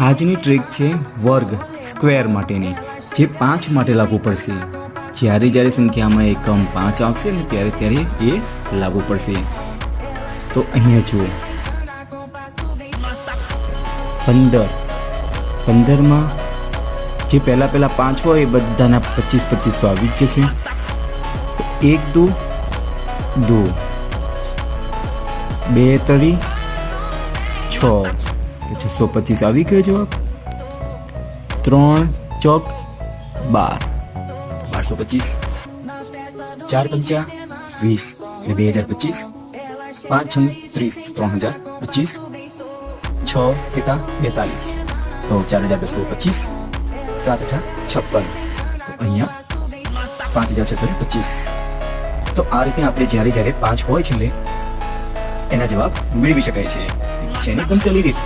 આજની ટ્રીક છે વર્ગ સ્ક્વેર માટેની, જે 5 માટે લાગુ પડશે. જ્યારે જ્યારે સંખ્યામાં એકમ 5 આવશે ને ત્યારે ત્યારે એ લાગુ પડશે. તો અહીંયા જુઓ 15માં જે પહેલા 5 હોય એ બધાના 25 તો આવી જ જશે. તો 1 2 2, 2 3 6, 625 આવી ગયો જવાબ. 3 ચોક 12, 1225. 4 પંચા 20 એટલે 2025. 5 6 30, 3025. 6 7 42, તો 4225. 7 8 56, તો અહીંયા 5625. તો આ રીતે આપણે જ્યારે 5 હોય છે એના જવાબ મેળવી શકાય છે. એકદમ સહેલી રીત.